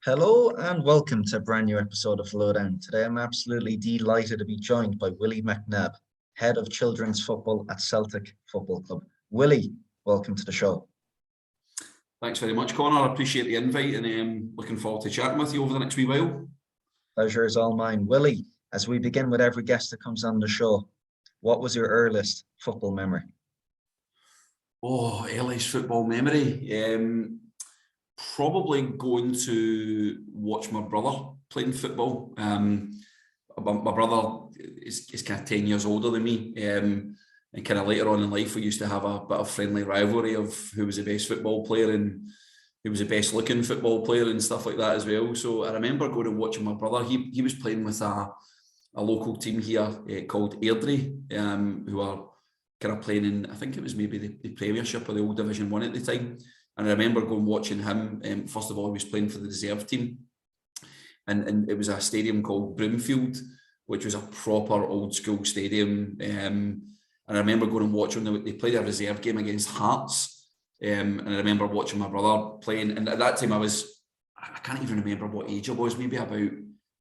Hello and welcome to a brand new episode of Lowdown. Today I'm absolutely delighted to be joined by Willie McNab, Head of Children's Football at Celtic Football Club. Willie, welcome to the show. Thanks very much, Connor. I appreciate the invite and looking forward to chatting with you over the next wee while. Pleasure is all mine. Willie, as we begin with every guest that comes on the show, what was your earliest football memory? Oh, earliest football memory. Probably going to watch my brother playing football. My brother is kind of 10 years older than me. And kind of later on in life, we used to have a bit of friendly rivalry of who was the best football player and who was the best looking football player and stuff like that as well. So I remember going and watching my brother. He was playing with a local team here called Airdrie, who are kind of playing in, I think it was maybe the Premiership or the old Division 1 at the time. And I remember going watching him. First of all, he was playing for the reserve team. And it was a stadium called Broomfield, which was a proper old school stadium. And I remember going and watching them. They played a reserve game against Hearts. And I remember watching my brother playing. And at that time, I can't even remember what age I was, maybe about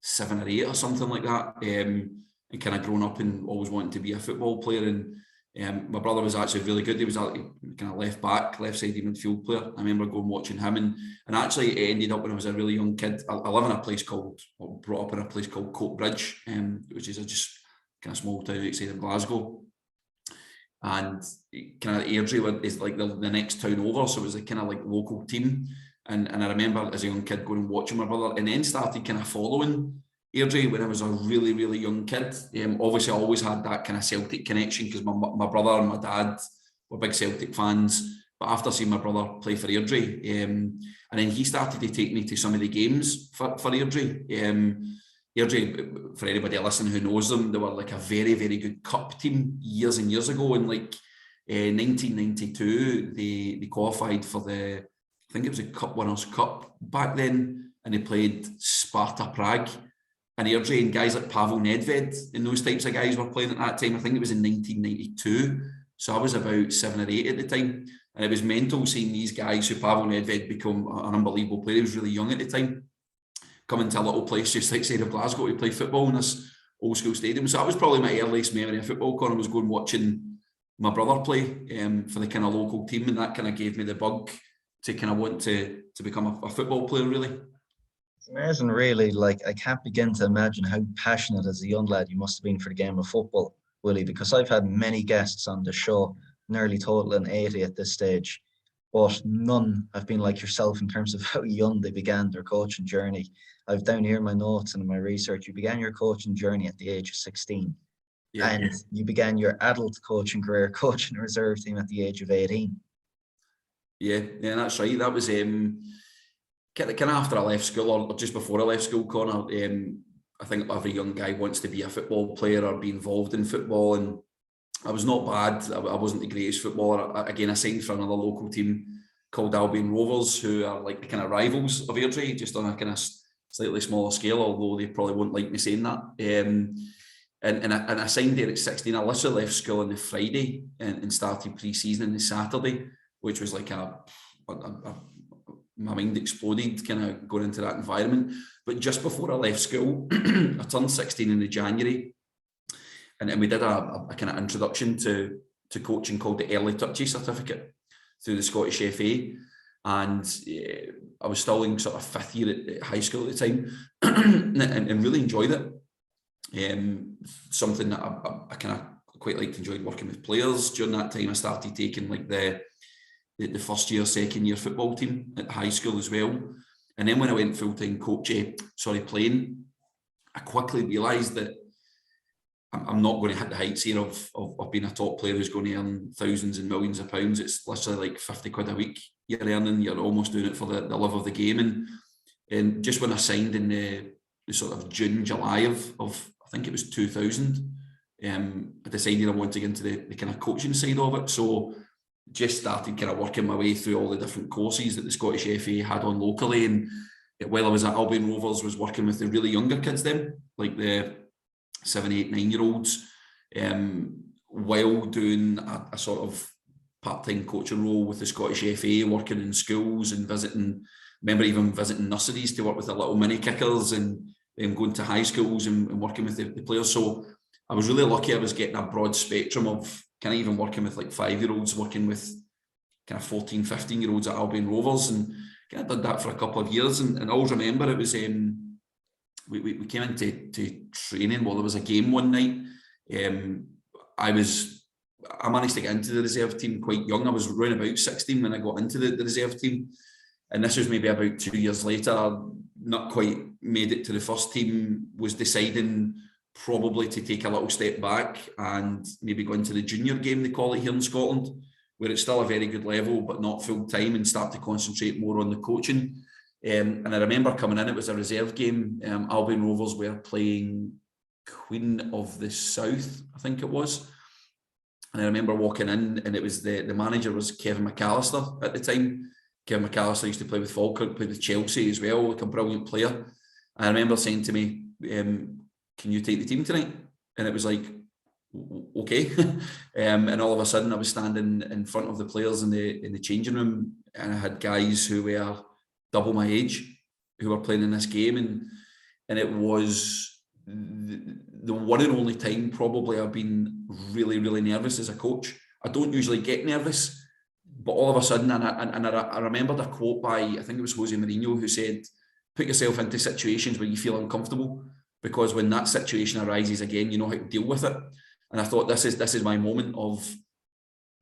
7 or 8 or something like that. And kind of grown up and always wanting to be a football player. And my brother was actually really good. He was kind of left sided midfield player. I remember going watching him, and actually it ended up when I was a really young kid. I live in a place brought up in a place called Coatbridge, which is just kind of small town outside of Glasgow. And kind of Airdrie is like the next town over, so it was a kind of like local team. And I remember as a young kid going and watching my brother, and then started kind of following Airdrie when I was a really, really young kid. Obviously, I always had that kind of Celtic connection because my brother and my dad were big Celtic fans. But after seeing my brother play for Airdrie, and then he started to take me to some of the games for Airdrie. Airdrie, for anybody listening who knows them, they were like a very, very good cup team years and years ago. In 1992, they qualified for I think it was a Cup Winners' Cup back then, and they played Sparta Prague. And Airdrie and guys like Pavel Nedved and those types of guys were playing at that time. I think it was in 1992. So I was about 7 or 8 at the time. And it was mental seeing these guys, who Pavel Nedved become an unbelievable player. He was really young at the time, coming to a little place just outside of Glasgow to play football in this old school stadium. So that was probably my earliest memory of football, Connor, was going watching my brother play for the kind of local team. And that kind of gave me the bug to kind of want to become a football player, really. It's amazing, really. Like, I can't begin to imagine how passionate as a young lad you must have been for the game of football, Willie, because I've had many guests on the show, nearly totaling 80 at this stage, but none have been like yourself in terms of how young they began their coaching journey. I've down here my notes and in my research, you began your coaching journey at the age of 16. Yeah. And you began your adult coaching career coaching a reserve team at the age of 18. Yeah, that's right. That was kind of after I left school, or just before I left school, Connor. I think every young guy wants to be a football player or be involved in football, and I was not bad. I wasn't the greatest footballer. I signed for another local team called Albion Rovers, who are like the kind of rivals of Airdrie, just on a kind of slightly smaller scale, although they probably won't like me saying that. And I signed there at 16. I literally left school on the Friday and started pre-season on the Saturday, which was like my mind exploded kind of going into that environment. But just before I left school, I turned 16 in the January, and we did a kind of introduction to coaching called the Early Touches Certificate through the Scottish FA. And I was still in sort of 5th year at high school at the time, and really enjoyed it. Something that I kind of quite liked, enjoyed working with players. During that time, I started taking like the first year, second year football team at high school as well. And then when I went full-time playing, I quickly realised that I'm not going to hit the heights here of being a top player who's going to earn thousands and millions of pounds. It's literally like 50 quid a week you're earning. You're almost doing it for the love of the game. And just when I signed in the sort of June, July of I think it was 2000, I decided I wanted to get into the kind of coaching side of it. So just started kind of working my way through all the different courses that the Scottish FA had on locally. And while I was at Albion Rovers, was working with the really younger kids then, like the 7, 8, 9-year-olds, while doing a sort of part-time coaching role with the Scottish FA, working in schools and remember even visiting nurseries to work with the little mini kickers and going to high schools and working with the players. So I was really lucky. I was getting a broad spectrum of kind of even working with like 5-year-olds, working with kind of 14, 15-year-olds at Albion Rovers, and kind of did that for a couple of years. And I always remember it was, we came into training, well, there was a game one night. I managed to get into the reserve team quite young. I was around about 16 when I got into the reserve team. And this was maybe about 2 years later, not quite made it to the first team, was deciding probably to take a little step back and maybe go into the junior game, they call it here in Scotland, where it's still a very good level, but not full time, and start to concentrate more on the coaching. And I remember coming in, it was a reserve game. Albion Rovers were playing Queen of the South, I think it was. And I remember walking in, and it was the manager was Kevin McAllister at the time. Kevin McAllister used to play with Falkirk, played with Chelsea as well, like a brilliant player. And I remember saying to me, can you take the team tonight? And it was like, okay. And all of a sudden I was standing in front of the players in the changing room, and I had guys who were double my age who were playing in this game. And it was the one and only time probably I've been really, really nervous as a coach. I don't usually get nervous, but all of a sudden, and I remembered a quote by, I think it was Jose Mourinho, who said, put yourself into situations where you feel uncomfortable, because when that situation arises again, you know how to deal with it. And I thought, this is my moment of,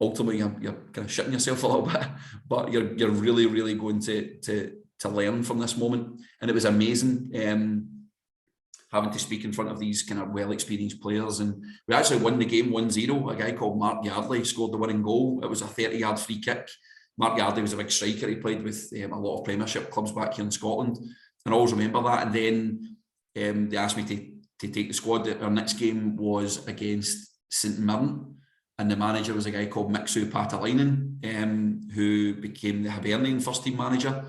ultimately, you're kind of shitting yourself a little bit, but you're really, really going to learn from this moment. And it was amazing. Having to speak in front of these kind of well-experienced players. And we actually won the game 1-0. A guy called Mark Yardley scored the winning goal. It was a 30-yard free kick. Mark Yardley was a big striker. He played with a lot of Premiership clubs back here in Scotland. And I always remember that. And then they asked me to take the squad. Our next game was against St Mirren. And the manager was a guy called Mixu Patalainen, who became the Hibernian first-team manager.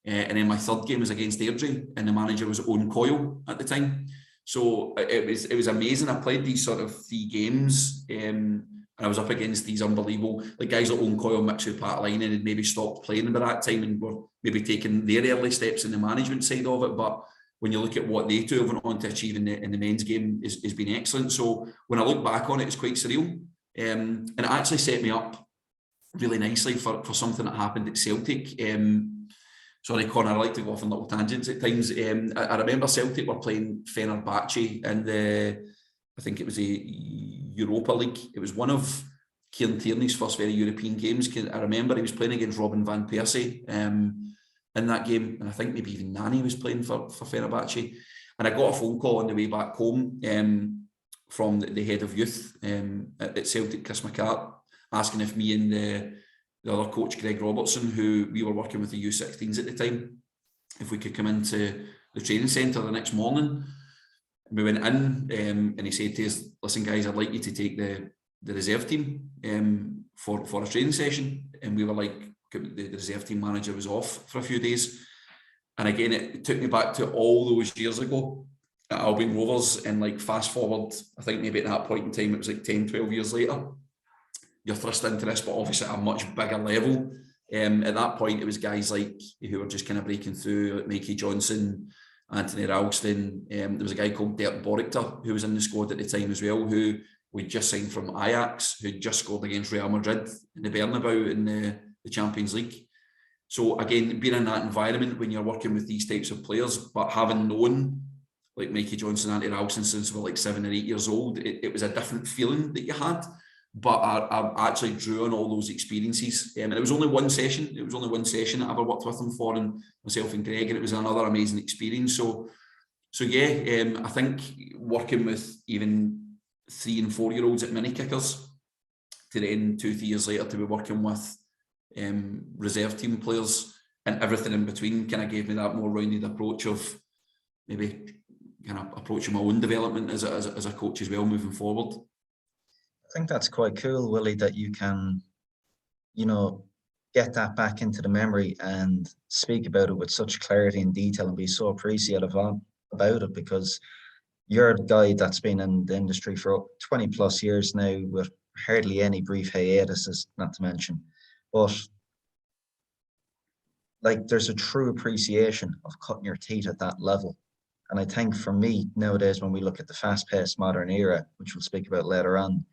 And then my third game was against Airdrie, and the manager was Owen Coyle at the time. So it was amazing. I played these sort of 3 games, and I was up against these unbelievable, like guys like Owen Coyle, Mixu Patalainen had maybe stopped playing by that time and were maybe taking their early steps in the management side of it. But when you look at what they two have went on to achieve in the men's game, has been excellent. So when I look back on it, it's quite surreal. And it actually set me up really nicely for something that happened at Celtic. Sorry, Connor, I like to go off on little tangents at times. I remember Celtic were playing Fenerbahce in I think it was a Europa League. It was one of Kieran Tierney's first very European games. I remember he was playing against Robin van Persie in that game, and I think maybe even Nani was playing for Fenerbahce. And I got a phone call on the way back home from the head of youth at Celtic, Chris McCart, asking if me and the other coach, Greg Robertson, who we were working with the U16s at the time, if we could come into the training centre the next morning. And we went in, and he said to us, listen guys, I'd like you to take the reserve team for a training session. And we were like, the reserve team manager was off for a few days. And again, it took me back to all those years ago at Albion Rovers, and like fast forward, I think maybe at that point in time, it was like 10, 12 years later. You're thrust into this, but obviously at a much bigger level. At that point, it was guys like who were just kind of breaking through, like Mikey Johnson, Anthony Ralston. There was a guy called Dirk Borictor who was in the squad at the time as well, who we just signed from Ajax, who just scored against Real Madrid in the Bernabeu in the Champions League. So again, being in that environment when you're working with these types of players, but having known like Mikey Johnson, Anthony Ralston since we were like 7 or 8 years old, it was a different feeling that you had. But I actually drew on all those experiences. And it was only one session. It was only one session that I ever worked with them for, and myself and Greg, and it was another amazing experience. So yeah, I think working with even 3 and 4 year olds at mini kickers, to then 2-3 years later to be working with reserve team players and everything in between, kind of gave me that more rounded approach of maybe kind of approaching my own development as a coach as well moving forward. I think that's quite cool, Willie, that you can, get that back into the memory and speak about it with such clarity and detail and be so appreciative about it, because you're a guy that's been in the industry for 20 plus years now with hardly any brief hiatuses, not to mention. But like, there's a true appreciation of cutting your teeth at that level. And I think for me nowadays, when we look at the fast-paced modern era, which we'll speak about later on,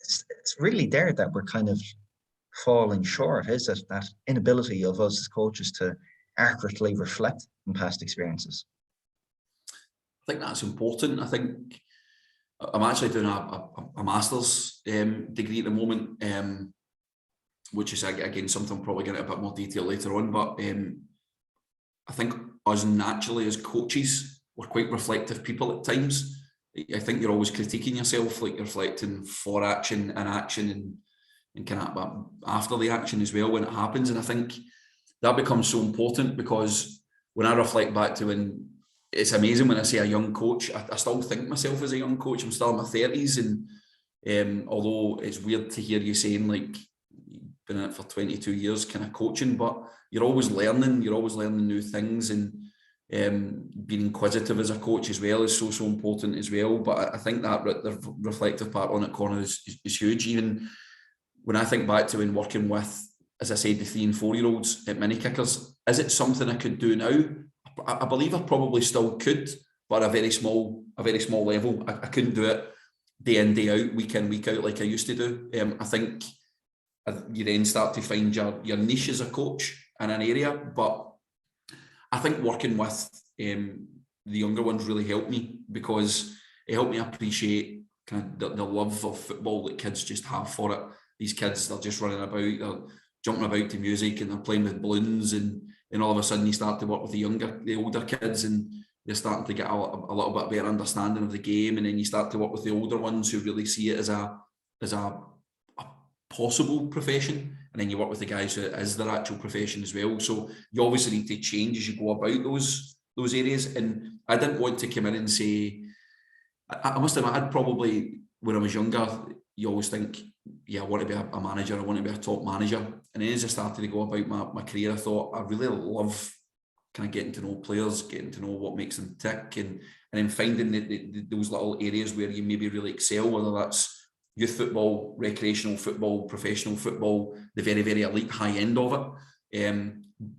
it's really there that we're kind of falling short, is it? That inability of us as coaches to accurately reflect on past experiences. I think that's important. I think I'm actually doing a master's degree at the moment, which is again something I'm probably going into a bit more detail later on. But I think us naturally as coaches, we're quite reflective people at times. I think you're always critiquing yourself, like you're reflecting for action and action and kind of after the action as well when it happens. And I think that becomes so important, because when I reflect back to when, it's amazing when I say a young coach, I still think myself as a young coach. I'm still in my 30s, and although it's weird to hear you saying like you've been in it for 22 years kind of coaching, but you're always learning new things, and being inquisitive as a coach as well is so important as well. But I think that the reflective part on it, Connor, is huge. Even when I think back to when working with, as I said, the 3 and 4 year olds at mini kickers, is it something I could do now? I believe I probably still could, but at a very small level. I couldn't do it day in, day out, week in, week out like I used to do. I think you then start to find your niche as a coach in an area. But I think working with the younger ones really helped me, because it helped me appreciate kind of the love of football that kids just have for it. These kids, they're just running about, they're jumping about to music, and they're playing with balloons, and all of a sudden you start to work with the older kids, and they're starting to get a little bit better understanding of the game, and then you start to work with the older ones who really see it as a possible profession, and then you work with the guys who it is their actual profession as well. So you obviously need to change as you go about those areas. And I didn't want to come in and say, I must admit, I'd probably, when I was younger, you always think, yeah, I want to be a manager, I want to be a top manager. And then as I started to go about my career, I thought I really love kind of getting to know players, getting to know what makes them tick, and then finding those little areas where you maybe really excel, whether that's youth football, recreational football, professional football, the very, very elite high end of it.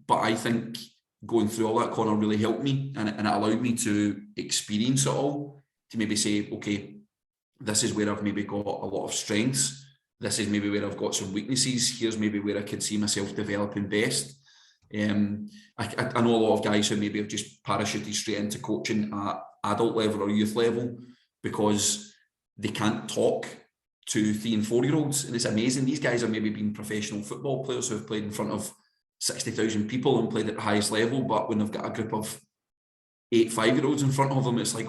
But I think going through all that, Connor, really helped me, and it allowed me to experience it all, to maybe say, okay, this is where I've maybe got a lot of strengths. This is maybe where I've got some weaknesses. Here's maybe where I could see myself developing best. I know a lot of guys who maybe have just parachuted straight into coaching at adult level or youth level because they can't talk to 3 and 4 year olds. And it's amazing. These guys are maybe being professional football players who have played in front of 60,000 people and played at the highest level. But when they've got a group of 8 5-year-olds in front of them, it's like,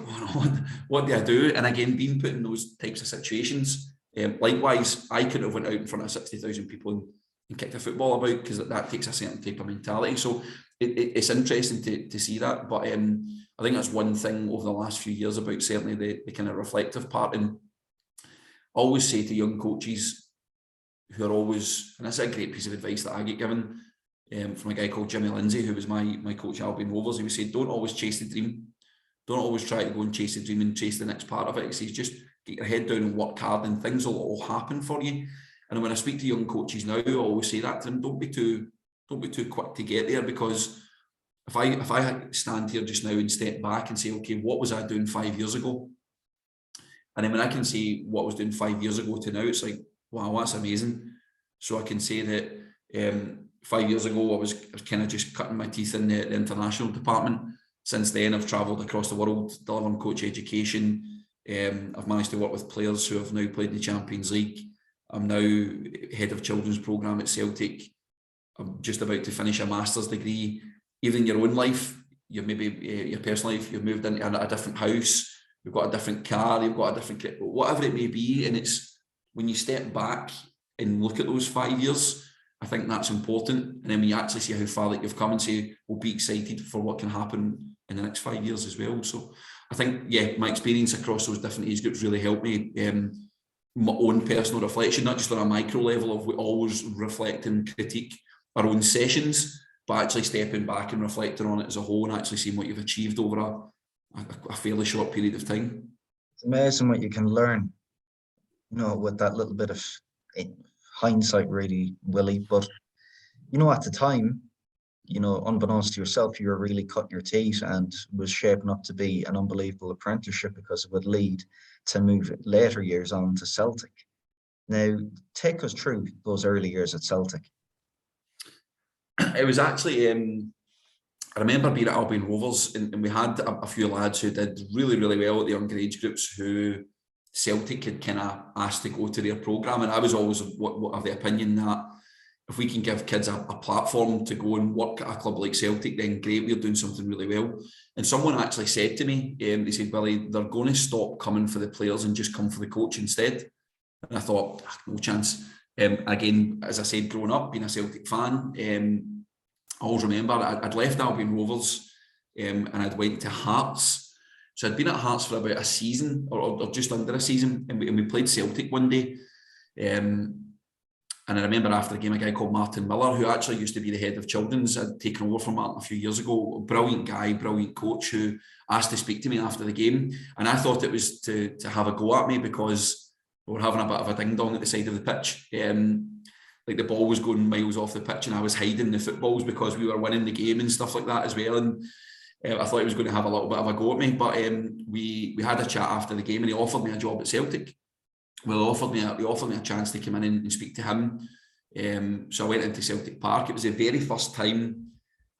what do I do? And again, being put in those types of situations. Likewise, I couldn't have went out in front of 60,000 people and kicked a football about, because that takes a certain type of mentality. So it's interesting to see that. But I think that's one thing over the last few years about certainly the kind of reflective part. And I always say to young coaches who are always, and that's a great piece of advice that I get given from a guy called Jimmy Lindsay, who was my coach at Albion Rovers. He would say, don't always chase the dream. Don't always try to go and chase the dream and chase the next part of it. He says, just get your head down and work hard, and things will all happen for you. And when I speak to young coaches now, I always say that to them, don't be too quick to get there, because if I stand here just now and step back and say, okay, what was I doing 5 years ago? And then when I can see what I was doing 5 years ago to now, it's like, wow, that's amazing. So I can say that 5 years ago, I was kind of just cutting my teeth in the international department. Since then, I've travelled across the world delivering coach education. I've managed to work with players who have now played in the Champions League. I'm now head of children's programme at Celtic. I'm just about to finish a master's degree. Even in your own life, you've maybe your personal life, you've moved into a different house, you've got a different car, you've got a different, whatever it may be. And it's when you step back and look at those 5 years, I think that's important. And then when you actually see how far that you've come and say, we'll be excited for what can happen in the next 5 years as well. So I think, yeah, my experience across those different age groups really helped me. My own personal reflection, not just on a micro level of we always reflect and critique our own sessions, but actually stepping back and reflecting on it as a whole and actually seeing what you've achieved over a fairly short period of time. It's amazing what you can learn, with that little bit of hindsight really, Willie. But, at the time, unbeknownst to yourself, you were really cutting your teeth and was shaping up to be an unbelievable apprenticeship because it would lead to move later years on to Celtic. Now, take us through those early years at Celtic. It was actually, I remember being at Albion Rovers, and we had a few lads who did really, really well at the younger age groups who Celtic had kind of asked to go to their programme. And I was always of the opinion that if we can give kids a platform to go and work at a club like Celtic, then great, we're doing something really well. And someone actually said to me, they said, Willie, they're going to stop coming for the players and just come for the coach instead. And I thought, no chance. Again, as I said, growing up, being a Celtic fan, I always remember I'd left Albion Rovers and I'd went to Hearts. So I'd been at Hearts for about a season or just under a season, and we played Celtic one day. And I remember after the game, a guy called Martin Miller, who actually used to be the head of children's, had taken over from Martin a few years ago. Brilliant guy, brilliant coach, who asked to speak to me after the game. And I thought it was to have a go at me because we were having a bit of a ding-dong at the side of the pitch. Like the ball was going miles off the pitch and I was hiding the footballs because we were winning the game and stuff like that as well. And I thought he was going to have a little bit of a go at me. But we had a chat after the game and he offered me a job at Celtic. Well, he offered me a chance to come in and speak to him. So I went into Celtic Park. It was the very first time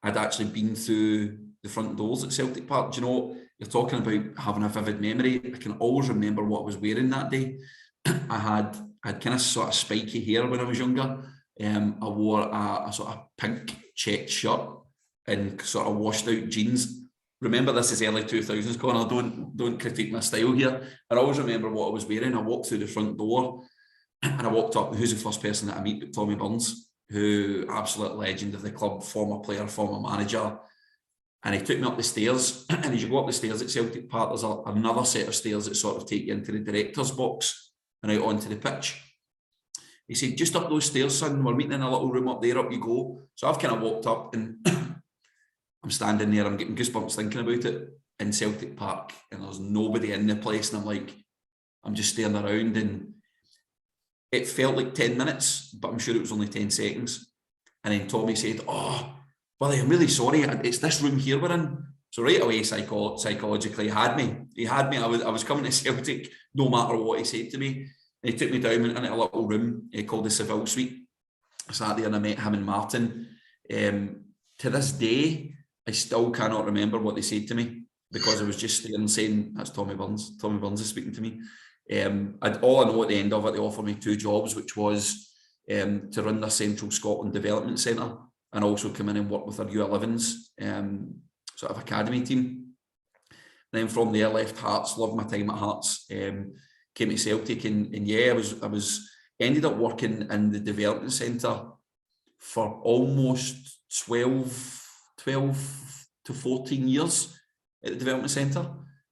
I'd actually been through the front doors at Celtic Park. Do you know, you're talking about having a vivid memory. I can always remember what I was wearing that day. I had kind of sort of spiky hair when I was younger. I wore a sort of pink checked shirt and sort of washed out jeans. Remember, this is early 2000s, Connor. Don't critique my style here. I always remember what I was wearing. I walked through the front door and I walked up. Who's the first person that I meet? Tommy Burns, who absolute legend of the club, former player, former manager. And he took me up the stairs. And as you go up the stairs at Celtic Park, there's another set of stairs that sort of take you into the director's box and out onto the pitch. He said, just up those stairs, son. We're meeting in a little room up there. Up you go. So I've kind of walked up and I'm standing there, I'm getting goosebumps thinking about it, in Celtic Park, and there's nobody in the place, and I'm just staring around, and it felt like 10 minutes, but I'm sure it was only 10 seconds. And then Tommy said, oh, Willie, I'm really sorry, it's this room here we're in. So right away, psychologically, he had me. I was coming to Celtic no matter what he said to me. And he took me down into a little room called the Seville Suite. I sat there and I met him and Martin. To this day, I still cannot remember what they said to me because I was just staring saying, that's Tommy Burns. Tommy Burns is speaking to me. All I know at the end of it, they offered me 2 jobs, which was to run their Central Scotland Development Centre and also come in and work with their U11s sort of academy team. Then from there, left Hearts, loved my time at Hearts, came to Celtic, and yeah, I was ended up working in the development centre for almost 12 to 14 years at the development centre.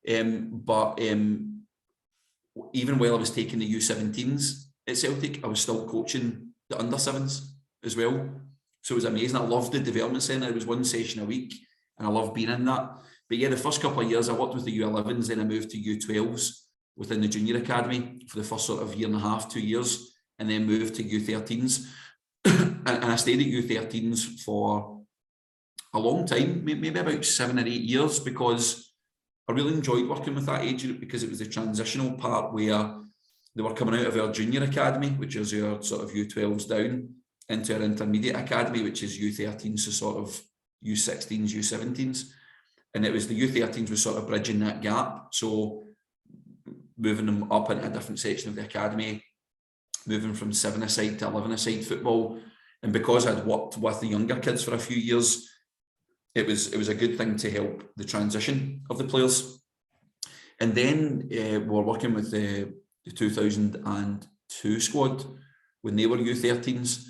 But even while I was taking the U17s at Celtic, I was still coaching the under 7s as well. So it was amazing. I loved the development centre. It was 1 session a week and I loved being in that. But yeah, the first couple of years I worked with the U11s, then I moved to U12s within the junior academy for the first sort of year and a half, 2 years, and then moved to U13s. and I stayed at U13s for a long time, maybe about 7 or 8 years, because I really enjoyed working with that age group because it was the transitional part where they were coming out of our junior academy, which is your sort of U12s down, into our intermediate academy, which is U13s, so sort of U16s, U17s. And it was the U13s was sort of bridging that gap. So moving them up into a different section of the academy, moving from 7-a-side to 11-a-side football. And because I'd worked with the younger kids for a few years, it was a good thing to help the transition of the players. And then we were working with the 2002 squad when they were U13s.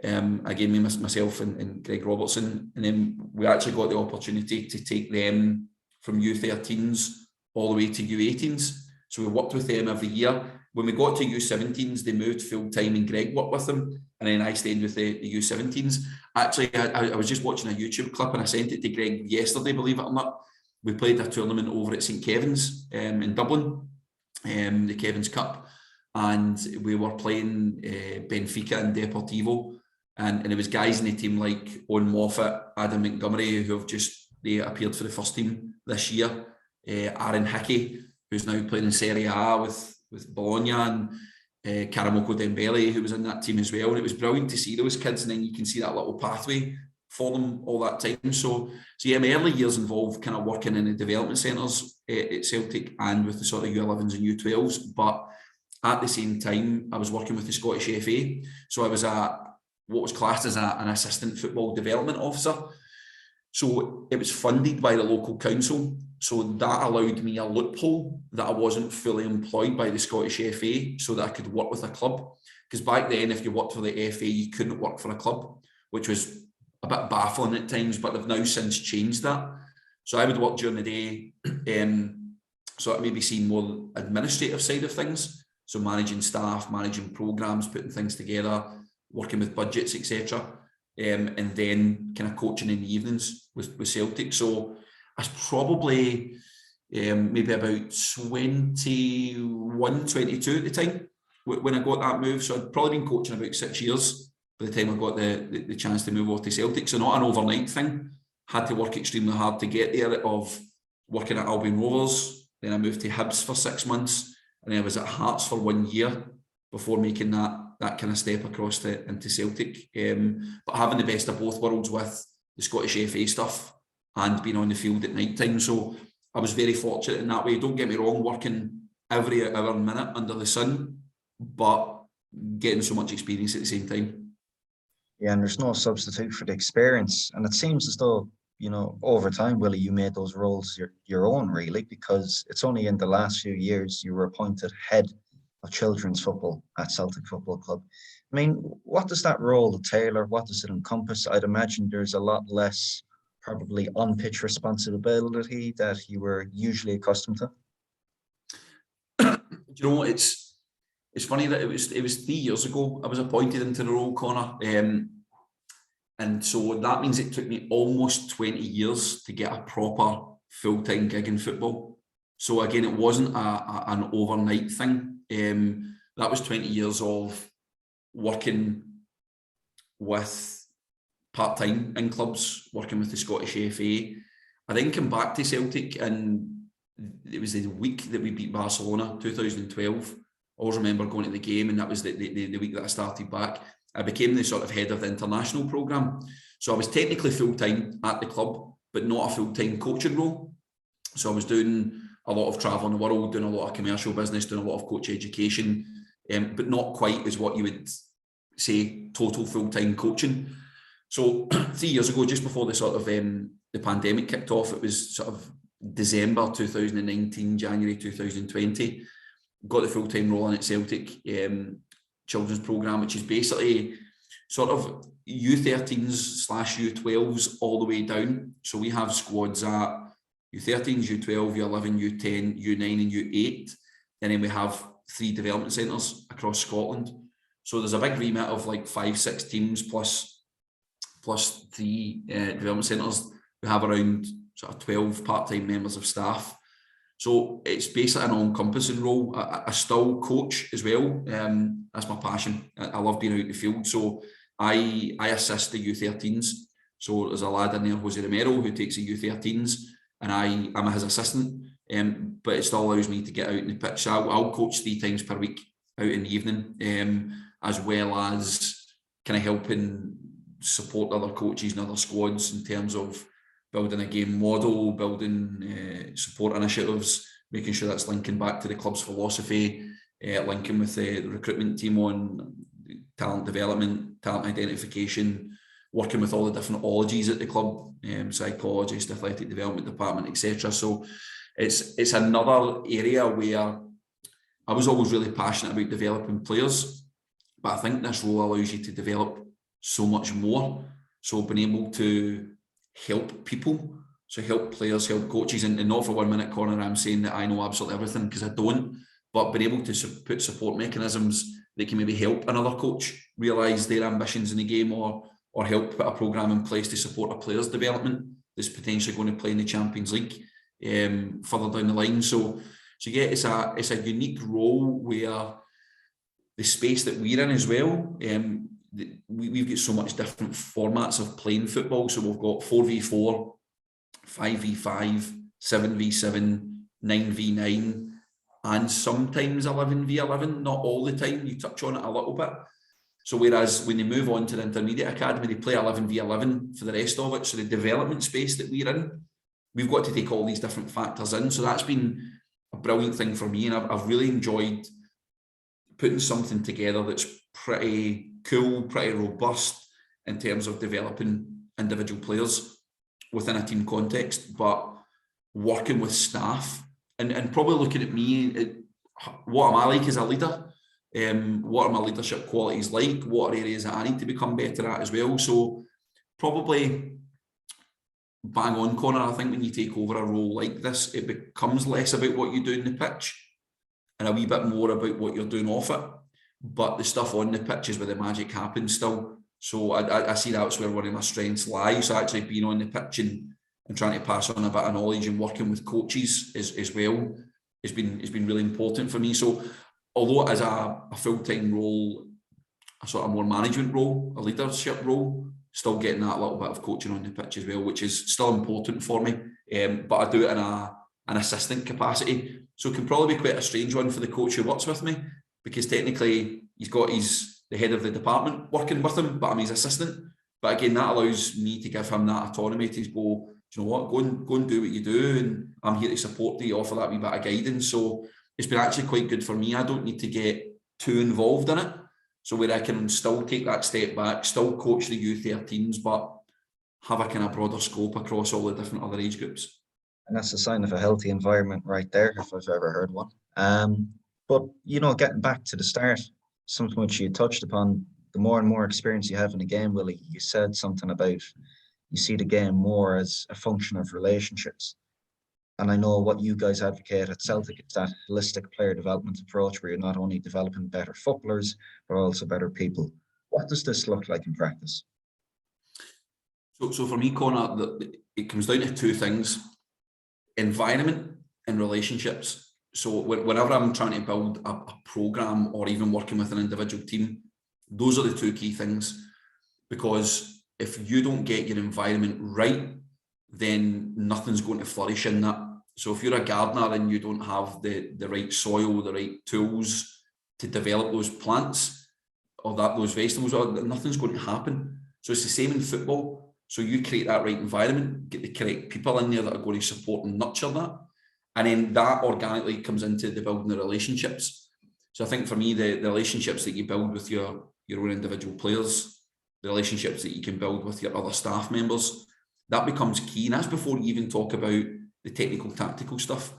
Again, myself and Greg Robertson, and then we actually got the opportunity to take them from U13s all the way to U18s. So we worked with them every year. When we got to U17s, they moved full time and Greg worked with them, and then I stayed with the U17s. Actually, I was just watching a YouTube clip and I sent it to Greg yesterday, believe it or not. We played a tournament over at St Kevin's in Dublin, the Kevin's Cup. and we were playing Benfica and Deportivo, and there was guys in the team like Owen Moffat, Adam Montgomery, who have they appeared for the first team this year, Aaron Hickey, who's now playing in Serie A with Bologna, and Karamoko Dembele, who was in that team as well. And it was brilliant to see those kids, and then you can see that little pathway for them all that time. So yeah, my early years involved kind of working in the development centres at Celtic and with the sort of U11s and U12s, but at the same time, I was working with the Scottish FA. So I was what was classed as an assistant football development officer. So it was funded by the local council. So that allowed me a loophole that I wasn't fully employed by the Scottish FA so that I could work with a club. Because back then, if you worked for the FA, you couldn't work for a club, which was a bit baffling at times, but they've now since changed that. So I would work during the day, so I maybe seen more administrative side of things. So managing staff, managing programmes, putting things together, working with budgets, etc. And then kind of coaching in the evenings with Celtic. So I was probably maybe about 21, 22 at the time when I got that move. So I'd probably been coaching about 6 years by the time I got the chance to move over to Celtic. So not an overnight thing. Had to work extremely hard to get there, of working at Albion Rovers. Then I moved to Hibs for 6 months. And then I was at Hearts for 1 year before making that kind of step across into Celtic. But having the best of both worlds with the Scottish FA stuff and being on the field at night time. So I was very fortunate in that way. Don't get me wrong, working every hour and minute under the sun, but getting so much experience at the same time. Yeah, and there's no substitute for the experience. And it seems as though, over time, Willie, you made those roles your own, really, because it's only in the last few years you were appointed head of children's football at Celtic Football Club. I mean, what does that role entail, or what does it encompass? I'd imagine there's a lot less probably on-pitch responsibility that you were usually accustomed to. It's funny that it was 3 years ago I was appointed into the role, Connor. And so that means it took me almost 20 years to get a proper full-time gig in football. So again, it wasn't an overnight thing. That was 20 years of working with part-time in clubs, working with the Scottish FA. I then came back to Celtic, and it was the week that we beat Barcelona, 2012. I always remember going to the game, and that was the week that I started back. I became the sort of head of the international programme. So I was technically full-time at the club, but not a full-time coaching role. So I was doing a lot of travel in the world, doing a lot of commercial business, doing a lot of coach education, but not quite as what you would say total full-time coaching. So 3 years ago, just before the sort of the pandemic kicked off, it was sort of December 2019, January 2020, got the full-time role in at Celtic children's programme, which is basically sort of U13s / U12s all the way down. So we have squads at U13s, U12, U11, U10, U9 and U8. And then we have 3 development centres across Scotland. So there's a big remit of like 5-6 teams plus 3 development centres. We have around sort of 12 part-time members of staff. So it's basically an all-encompassing role. I still coach as well. That's my passion. I love being out in the field. So I assist the U13s. So there's a lad in there, Jose Romero, who takes the U13s, and I'm his assistant. But it still allows me to get out in the pitch. So I'll coach 3 times per week out in the evening, as well as kind of helping support other coaches and other squads in terms of building a game model, building support initiatives, making sure that's linking back to the club's philosophy, linking with the recruitment team on talent development, talent identification, working with all the different ologies at the club, psychologist, athletic development department, etc. So it's another area where I was always really passionate about developing players, but I think this role allows you to develop so much more. So being able to help people, so help players, help coaches, and not for 1 minute, Connor, I'm saying that I know absolutely everything, because I don't, but being able to put support mechanisms that can maybe help another coach realise their ambitions in the game, or help put a programme in place to support a player's development that's potentially going to play in the Champions League further down the line. So yeah, it's a unique role where the space that we're in as well. We've got so much different formats of playing football. So we've got 4v4, 5v5, 7v7, 9v9, and sometimes 11v11, not all the time. You touch on it a little bit. So whereas when they move on to the intermediate academy, they play 11v11 for the rest of it. So the development space that we're in, we've got to take all these different factors in. So that's been a brilliant thing for me. And I've really enjoyed putting something together that's pretty cool, pretty robust in terms of developing individual players within a team context, but working with staff and probably looking at me, what am I like as a leader? What are my leadership qualities like? What are areas that I need to become better at as well? So probably bang on, Connor. I think when you take over a role like this, it becomes less about what you do in the pitch and a wee bit more about what you're doing off it. But the stuff on the pitch is where the magic happens still. So I see that's where one of my strengths lies. So actually being on the pitch and trying to pass on a bit of knowledge and working with coaches as well has been really important for me. So although it is a full-time role, a sort of more management role, a leadership role, still getting that little bit of coaching on the pitch as well, which is still important for me. But I do it in an assistant capacity. So it can probably be quite a strange one for the coach who works with me, because technically he's got the head of the department working with him, but I'm his assistant. But again, that allows me to give him that autonomy to go, you know what, go and do what you do, and I'm here to support you, offer that wee bit of guidance. So it's been actually quite good for me. I don't need to get too involved in it. So where I can still take that step back, still coach the U13s, but have a kind of broader scope across all the different other age groups. And that's a sign of a healthy environment right there, if I've ever heard one. But, getting back to the start, something which you touched upon, the more and more experience you have in the game, Willie, you said something about you see the game more as a function of relationships. And I know what you guys advocate at Celtic is that holistic player development approach where you're not only developing better footballers, but also better people. What does this look like in practice? So for me, Connor, it comes down to two things: environment and relationships. So whenever I'm trying to build a program or even working with an individual team, those are the two key things. Because if you don't get your environment right, then nothing's going to flourish in that. So if you're a gardener and you don't have the right soil, the right tools to develop those plants or those vegetables, nothing's going to happen. So it's the same in football. So you create that right environment, get the correct people in there that are going to support and nurture that. And then that organically comes into the building the relationships. So I think for me, the relationships that you build with your own individual players, the relationships that you can build with your other staff members, that becomes key. And that's before you even talk about the technical, tactical stuff.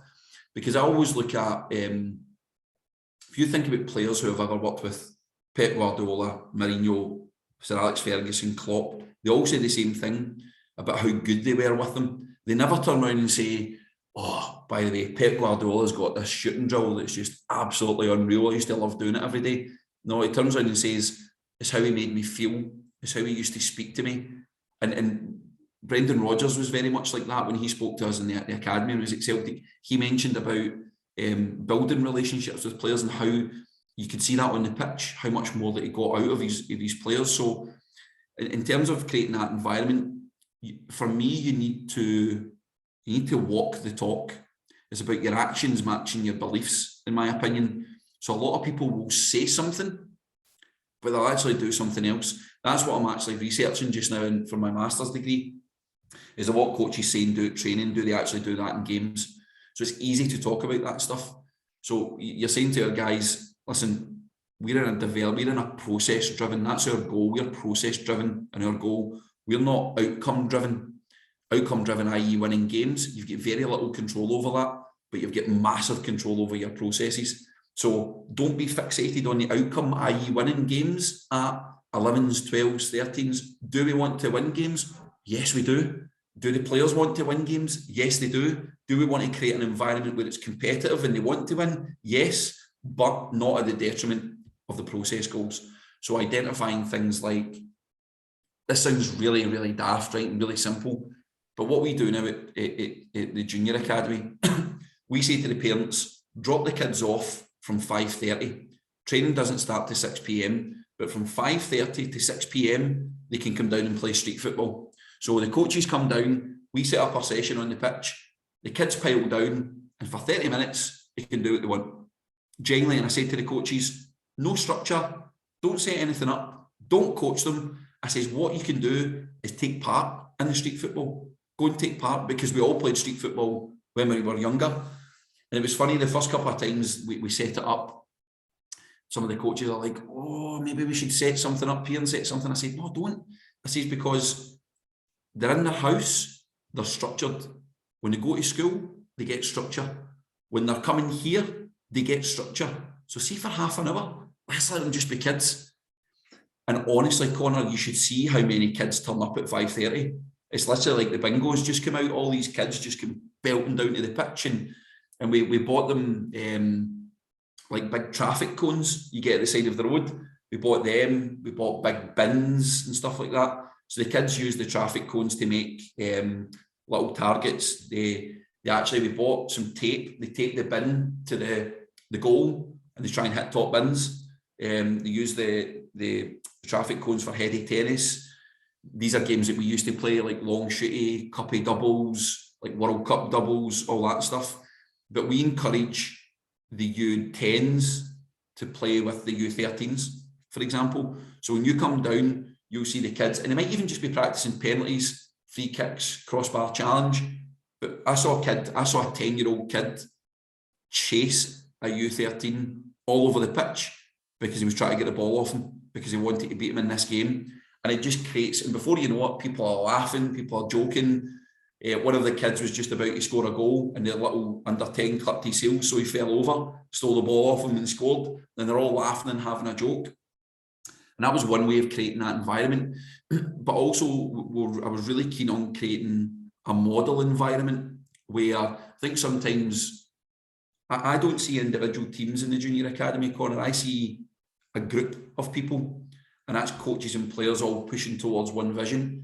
Because I always look at, if you think about players who have ever worked with Pep Guardiola, Mourinho, Sir Alex Ferguson, Klopp, they all say the same thing about how good they were with them. They never turn around and say, oh, by the way, Pep Guardiola's got this shooting drill that's just absolutely unreal. I used to love doing it every day. No, he turns around and says, it's how he made me feel. It's how he used to speak to me. And Brendan Rodgers was very much like that when he spoke to us in the academy and was at Celtic. He mentioned about building relationships with players and how you could see that on the pitch, how much more that he got out of his players. So in terms of creating that environment, for me, you need to walk the talk. It's about your actions matching your beliefs, in my opinion. So a lot of people will say something, but they'll actually do something else. That's what I'm actually researching just now for my master's degree, is that what coaches say and do at training, do they actually do that in games? So it's easy to talk about that stuff. So you're saying to our guys, listen, we're in a process driven, that's our goal. We're process driven in our goal. We're not outcome driven. Outcome driven, i.e. winning games. You've got very little control over that, but you've got massive control over your processes. So don't be fixated on the outcome, i.e. winning games at 11s, 12s, 13s. Do we want to win games? Yes, we do. Do the players want to win games? Yes, they do. Do we want to create an environment where it's competitive and they want to win? Yes, but not at the detriment of the process goals. So identifying things like, this sounds really, really daft, right, and really simple, but what we do now at the junior academy, we say to the parents, drop the kids off from 5:30, training doesn't start to 6 p.m, but from 5:30 to 6 p.m, they can come down and play street football. So the coaches come down, we set up our session on the pitch, the kids pile down, and for 30 minutes, they can do what they want. Genuinely, and I say to the coaches, no structure, don't set anything up, don't coach them. I says, what you can do is take part in the street football. Go and take part, because we all played street football when we were younger. And it was funny, the first couple of times we set it up, some of the coaches are like, oh, maybe we should set something up here and set something. I said, no, don't. I says, because they're in their house, they're structured. When they go to school, they get structure. When they're coming here, they get structure. So see, for half an hour, let's let them just be kids. And honestly, Connor, you should see how many kids turn up at 5:30. It's literally like the bingo's just come out. All these kids just come belting down to the pitch. And we bought them like big traffic cones you get at the side of the road. We bought them. We bought big bins and stuff like that. So the kids use the traffic cones to make little targets. We bought some tape. They tape the bin to the goal, and they try and hit top bins. They use the traffic cones for heady tennis. These are games that we used to play, like long shooty, cuppy doubles, like World Cup doubles, all that stuff. But we encourage the U10s to play with the U13s, for example. So when you come down, you'll see the kids, and they might even just be practicing penalties, free kicks, crossbar challenge. But I saw a 10-year-old kid chase a U13 all over the pitch because he was trying to get the ball off him, because he wanted to beat him in this game. And it just creates, and before you know it, people are laughing, people are joking. One of the kids was just about to score a goal, and the little under 10 clipped his heels, so he fell over, stole the ball off him and scored. And they're all laughing and having a joke. And that was one way of creating that environment. But also, I was really keen on creating a model environment where I think sometimes I don't see individual teams in the junior academy, Connor. I see a group of people, and that's coaches and players all pushing towards one vision.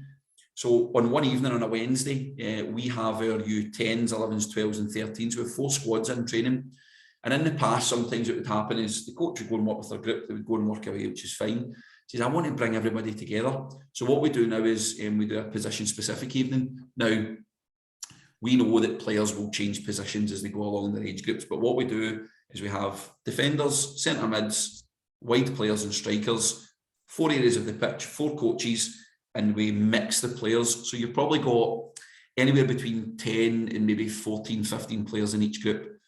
So on one evening on a Wednesday, we have our U10s, 11s, 12s and 13s. We have 4 squads in training. And in the past, sometimes what would happen is the coach would go and work with their group, they would go and work away, which is fine. He says, I want to bring everybody together. So what we do now is we do a position-specific evening. Now, we know that players will change positions as they go along their age groups, but what we do is we have defenders, centre mids, wide players and strikers, 4 areas of the pitch, 4 coaches, and we mix the players. So you've probably got anywhere between 10 and maybe 14, 15 players in each group,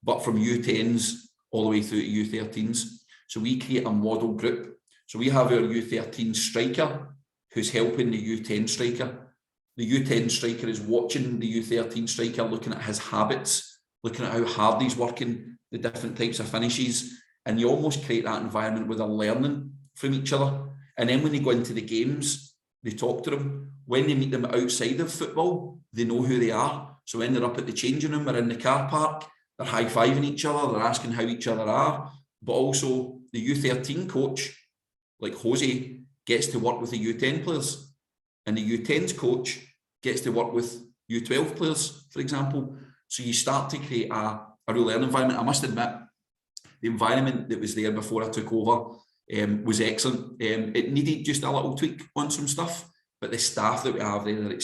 but from U10s all the way through to U13s. So we create a model group. So we have our U13 striker who's helping the U10 striker. The U10 striker is watching the U13 striker, looking at his habits, looking at how hard he's working, the different types of finishes, and you almost create that environment where they're learning from each other. And then when they go into the games, they talk to them. When they meet them outside of football, they know who they are. So when they're up at the changing room or in the car park, they're high-fiving each other, they're asking how each other are. But also the U13 coach, like Jose, gets to work with the U10 players. And the U10's coach gets to work with U12 players, for example. So you start to create a real learning environment. I must admit, the environment that was there before I took over was excellent. It needed just a little tweak on some stuff, but the staff that we have there are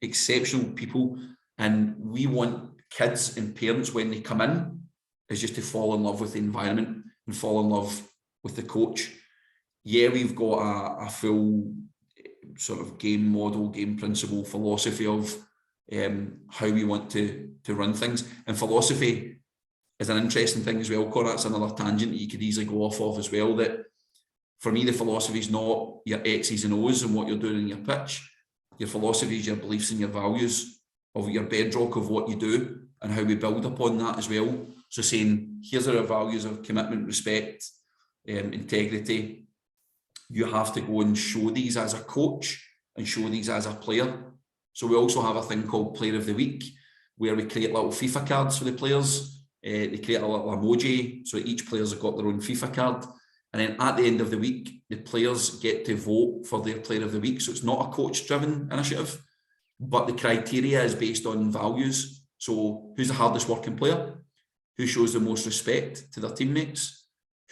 exceptional people. And we want kids and parents, when they come in, is just to fall in love with the environment and fall in love with the coach. Yeah, we've got a full sort of game model, game principle, philosophy of how we want to run things. And philosophy is an interesting thing as well, Connor. That's another tangent that you could easily go off of as well. That for me, the philosophy is not your X's and O's and what you're doing in your pitch. Your philosophy is your beliefs and your values, of your bedrock of what you do and how we build upon that as well. So saying, here's our values of commitment, respect, integrity. You have to go and show these as a coach and show these as a player. So we also have a thing called Player of the Week, where we create little FIFA cards for the players. They create a little emoji, so each player's got their own FIFA card. And then at the end of the week, the players get to vote for their Player of the Week. So it's not a coach-driven initiative, but the criteria is based on values. So who's the hardest working player? Who shows the most respect to their teammates?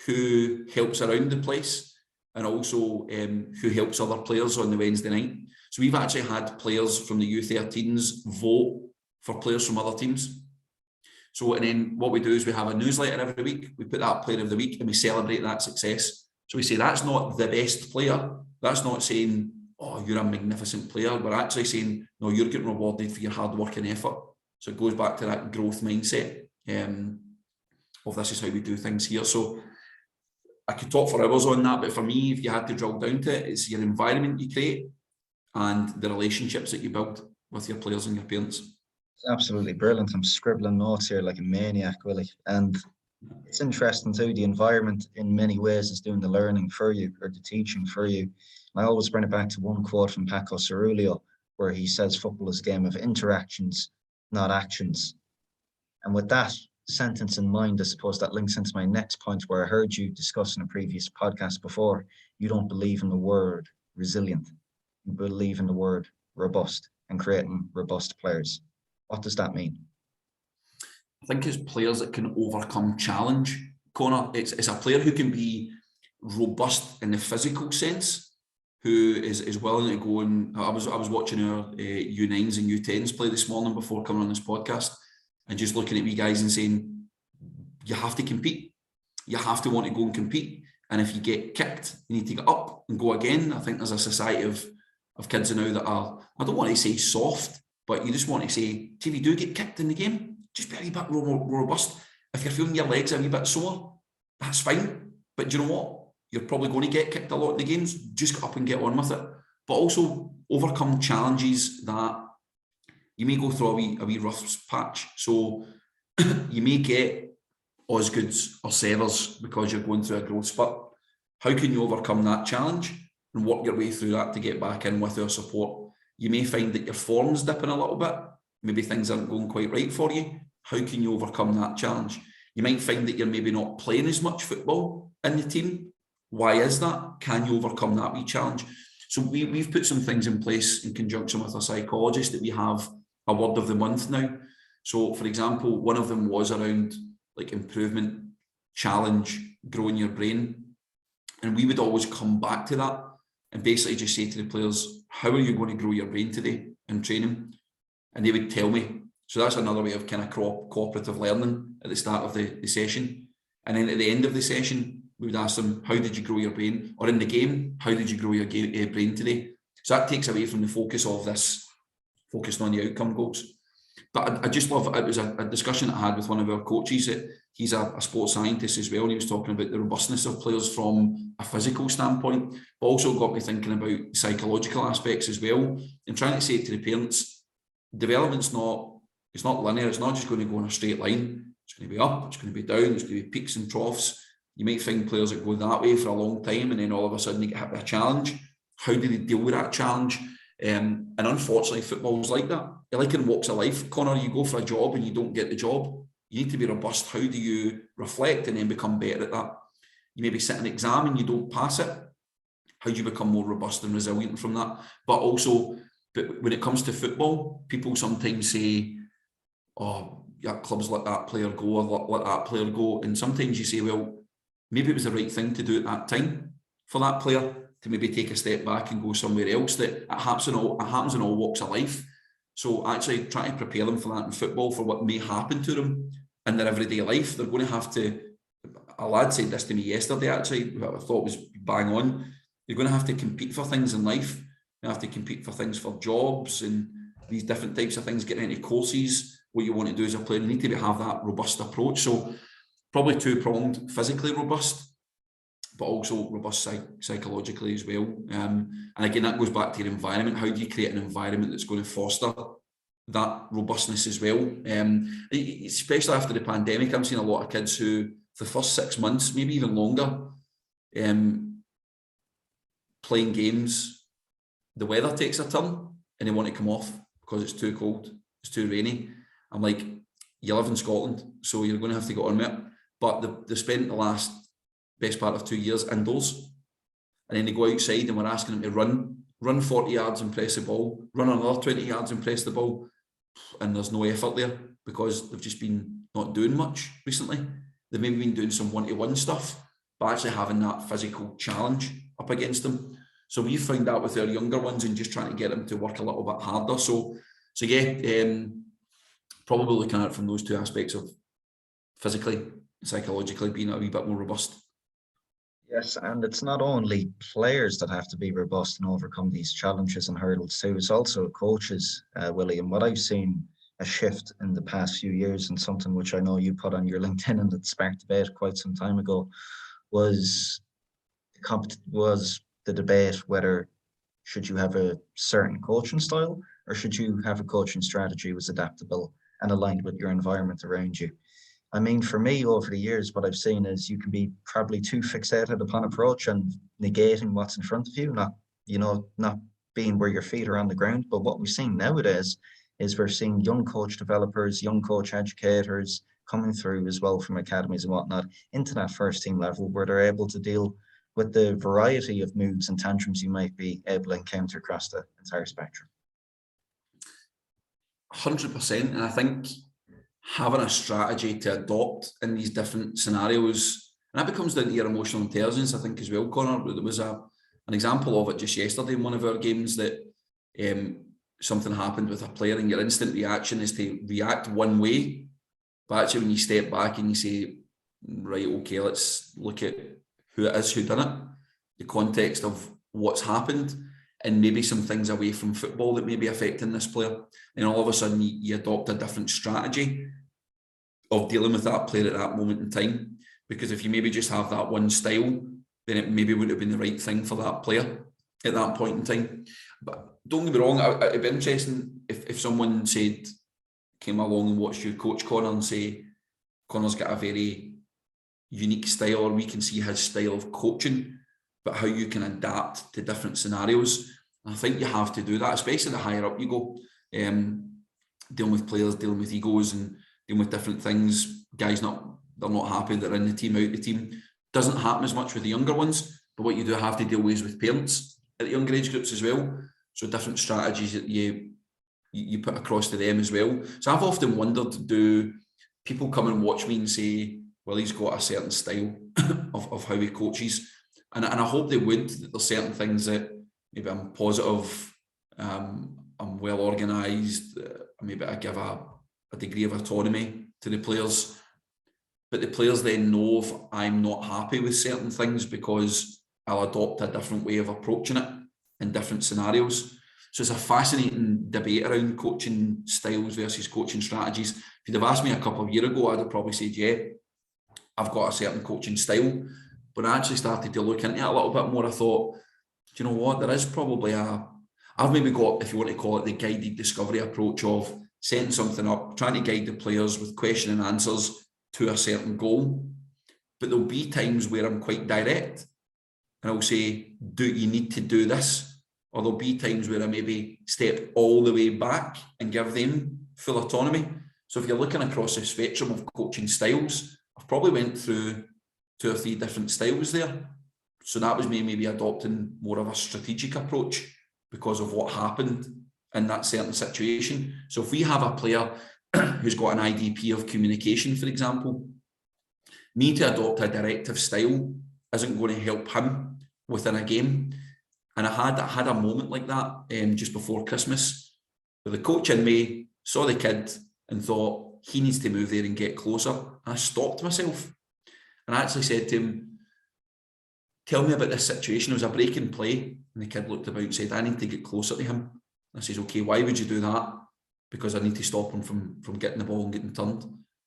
who helps around the place, and also who helps other players on the Wednesday night. So we've actually had players from the U13s vote for players from other teams. So, and then what we do is we have a newsletter every week. We put that player of the week and we celebrate that success. So we say, that's not the best player. That's not saying, oh, you're a magnificent player. We're actually saying, no, you're getting rewarded for your hard work and effort. So it goes back to that growth mindset of this is how we do things here. So I could talk for hours on that, but for me, if you had to drill down to it, it's your environment you create and the relationships that you build with your players and your parents. It's absolutely brilliant. I'm scribbling notes here like a maniac, Willie. And it's interesting too, the environment in many ways is doing the learning for you, or the teaching for you. And I always bring it back to one quote from Paco Cerullo, where he says football is a game of interactions, not actions. And with that sentence in mind, I suppose that links into my next point, where I heard you discuss in a previous podcast before, you don't believe in the word resilient. You believe in the word robust and creating robust players. What does that mean? I think it's players that can overcome challenge, Connor. It's a player who can be robust in the physical sense, who is willing to go and... I was watching our U9s and U10s play this morning before coming on this podcast, and just looking at me guys and saying, you have to compete. You have to want to go and compete. And if you get kicked, you need to get up and go again. I think there's a society of kids now that are, I don't want to say soft, but you just want to say, if you do get kicked in the game, just be a wee bit more robust. If you're feeling your legs a wee bit sore, that's fine. But do you know what? You're probably going to get kicked a lot in the games. Just get up and get on with it. But also overcome challenges that you may go through a wee rough patch. So you may get Osgoods or Severs because you're going through a growth spurt. How can you overcome that challenge and work your way through that to get back in with our support? You may find that your form's dipping a little bit. Maybe things aren't going quite right for you. How can you overcome that challenge? You might find that you're maybe not playing as much football in the team. Why is that? Can you overcome that wee challenge? So we've put some things in place in conjunction with a psychologist that we have a word of the month now. So for example, one of them was around like improvement, challenge, growing your brain. And we would always come back to that and basically just say to the players, how are you going to grow your brain today in training? And they would tell me. So that's another way of kind of cooperative learning at the start of the session. And then at the end of the session, we would ask them, how did you grow your brain? Or in the game, how did you grow your brain today? So that takes away from the focus of this, focusing on the outcome goals. But I just love, it was a discussion I had with one of our coaches. He's a sports scientist as well, and he was talking about the robustness of players from a physical standpoint, but also got me thinking about psychological aspects as well, and trying to say to the parents, development's it's not linear. It's not just going to go in a straight line. It's going to be up, it's going to be down, there's going to be peaks and troughs. You might find players that go that way for a long time, and then all of a sudden they get hit with a challenge. How do they deal with that challenge? And unfortunately, football's like that. Like in walks of life, Connor, you go for a job and you don't get the job. You need to be robust. How do you reflect and then become better at that? You maybe sit an exam and you don't pass it. How do you become more robust and resilient from that? But when it comes to football, people sometimes say, oh, yeah, clubs let that player go, or let that player go. And sometimes you say, well, maybe it was the right thing to do at that time for that player to maybe take a step back and go somewhere else. That it happens in all walks of life. So actually trying to prepare them for that in football, for what may happen to them in their everyday life. They're going to have to, a lad said this to me yesterday actually, who I thought was bang on. You're going to have to compete for things in life. You have to compete for things, for jobs and these different types of things, getting into courses, what you want to do as a player. You need to have that robust approach. So probably two-pronged, physically robust, but also robust psychologically as well. And again, that goes back to your environment. How do you create an environment that's going to foster that robustness as well? Especially after the pandemic, I'm seeing a lot of kids who, for the first 6 months, maybe even longer, playing games, the weather takes a turn and they want to come off because it's too cold, it's too rainy. I'm like, you live in Scotland, so you're going to have to get on with it. But they spent the best part of 2 years indoors, and then they go outside and we're asking them to run 40 yards and press the ball, run another 20 yards and press the ball, and there's no effort there because they've just been not doing much recently. They've maybe been doing some one-to-one stuff, but actually having that physical challenge up against them. So we found that with our younger ones and just trying to get them to work a little bit harder. So yeah, probably looking at it from those two aspects of physically, psychologically being a wee bit more robust. Yes, and it's not only players that have to be robust and overcome these challenges and hurdles too. It's also coaches, Willie. And what I've seen a shift in the past few years, and something which I know you put on your LinkedIn and that sparked debate quite some time ago, was the debate whether should you have a certain coaching style or should you have a coaching strategy was adaptable and aligned with your environment around you. I mean, for me, over the years, what I've seen is you can be probably too fixated upon approach and negating what's in front of you, not being where your feet are on the ground. But what we've seen nowadays is we're seeing young coach developers, young coach educators coming through as well from academies and whatnot into that first team level where they're able to deal with the variety of moods and tantrums you might be able to encounter across the entire spectrum. 100%. And I think having a strategy to adopt in these different scenarios, and that becomes down to your emotional intelligence, I think, as well, Connor. There was an example of it just yesterday in one of our games that something happened with a player and your instant reaction is to react one way. But actually, when you step back and you say, right, okay, let's look at who it is who done it, the context of what's happened, and maybe some things away from football that may be affecting this player. And all of a sudden you adopt a different strategy of dealing with that player at that moment in time. Because if you maybe just have that one style, then it maybe wouldn't have been the right thing for that player at that point in time. But don't get me wrong, it'd be interesting if someone came along and watched your coach Connor and say, Connor's got a very unique style, or we can see his style of coaching, but how you can adapt to different scenarios. And I think you have to do that, especially the higher up you go, dealing with players, dealing with egos and dealing with different things. Guys, they're not happy, they're in the team, out the team. Doesn't happen as much with the younger ones, but what you do have to deal with parents at the younger age groups as well. So different strategies that you put across to them as well. So I've often wondered, do people come and watch me and say, well, he's got a certain style of how he coaches? And I hope they would, that there's certain things that maybe I'm positive, I'm well organised, maybe I give a degree of autonomy to the players. But the players then know if I'm not happy with certain things because I'll adopt a different way of approaching it in different scenarios. So it's a fascinating debate around coaching styles versus coaching strategies. If you'd have asked me a couple of years ago, I'd have probably said, yeah, I've got a certain coaching style. But I actually started to look into it a little bit more. I thought, do you know what? There is probably I've maybe got, if you want to call it, the guided discovery approach of setting something up, trying to guide the players with question and answers to a certain goal. But there'll be times where I'm quite direct and I'll say, do you need to do this? Or there'll be times where I maybe step all the way back and give them full autonomy. So if you're looking across the spectrum of coaching styles, I've probably went through 2 or 3 different styles there. So that was me maybe adopting more of a strategic approach because of what happened in that certain situation. So if we have a player who's got an IDP of communication, for example, me to adopt a directive style isn't going to help him within a game. And I had a moment like that just before Christmas, where the coach in me saw the kid and thought he needs to move there and get closer. And I stopped myself. And I actually said to him, tell me about this situation. It was a break in play. And the kid looked about and said, I need to get closer to him. And I says, okay, why would you do that? Because I need to stop him from getting the ball and getting turned.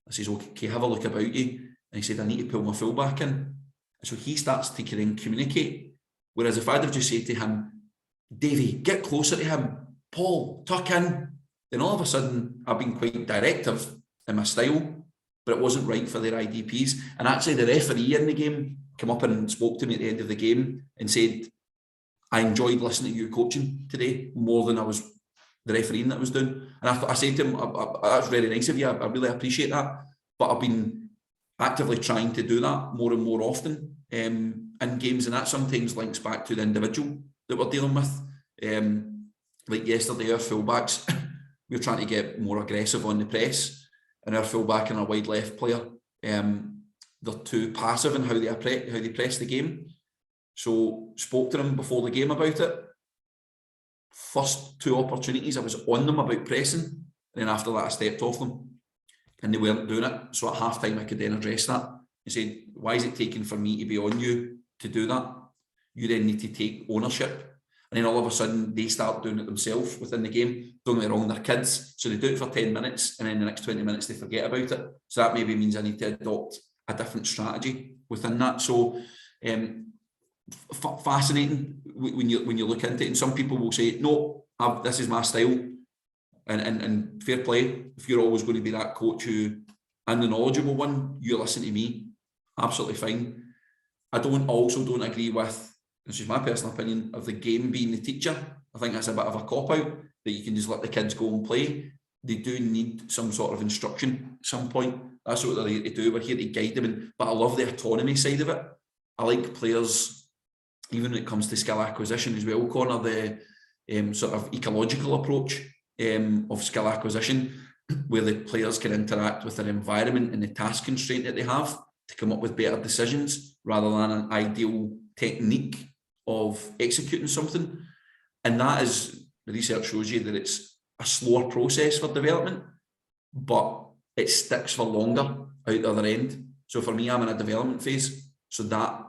I says, okay, have a look about you. And he said, I need to pull my full back in. And so he starts to then communicate. Whereas if I'd have just said to him, Davey, get closer to him. Paul, tuck in. Then all of a sudden, I've been quite directive in my style, but it wasn't right for their IDPs. And actually, the referee in the game came up and spoke to me at the end of the game and said, I enjoyed listening to you coaching today more than I was the refereeing that I was doing. And I said to him, that's very nice of you. I really appreciate that. But I've been actively trying to do that more and more often in games. And that sometimes links back to the individual that we're dealing with. Like yesterday, our fullbacks, we were trying to get more aggressive on the press. And our fullback and our wide left player, they're too passive in how they press the game. So spoke to them before the game about it. First 2 opportunities, I was on them about pressing, and then after that I stepped off them and they weren't doing it. So at half time I could then address that and say, why is it taking for me to be on you to do that? You then need to take ownership. And then all of a sudden they start doing it themselves within the game. Don't get me wrong, they're kids, so they do it for 10 minutes and then the next 20 minutes they forget about it. So that maybe means I need to adopt a different strategy within that. So fascinating when you look into it. And some people will say, no, this is my style. And fair play, if you're always going to be that coach who, and the knowledgeable one, you listen to me, absolutely fine. I also don't agree with, this is my personal opinion, of the game being the teacher. I think that's a bit of a cop-out, that you can just let the kids go and play. They do need some sort of instruction at some point. That's what they're here to do. We're here to guide them. But I love the autonomy side of it. I like players, even when it comes to skill acquisition as well, Connor, the sort of ecological approach of skill acquisition, where the players can interact with their environment and the task constraint that they have to come up with better decisions rather than an ideal technique of executing something. And that is, the research shows you that it's a slower process for development, but it sticks for longer out the other end. So for me, I'm in a development phase, so that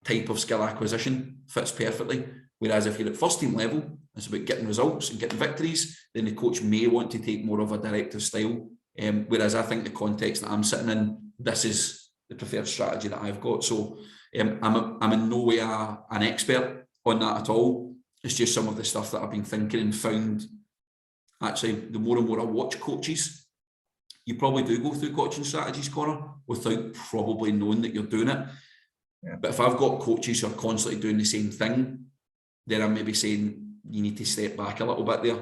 type of skill acquisition fits perfectly. Whereas if you're at first team level, it's about getting results and getting victories, then the coach may want to take more of a directive style. Whereas I think the context that I'm sitting in, this is the preferred strategy that I've got. So I'm in no way an expert on that at all. It's just some of the stuff that I've been thinking and found. Actually, the more and more I watch coaches, you probably do go through coaching strategies, Connor, without probably knowing that you're doing it. Yeah. But if I've got coaches who are constantly doing the same thing, then I'm maybe saying you need to step back a little bit there.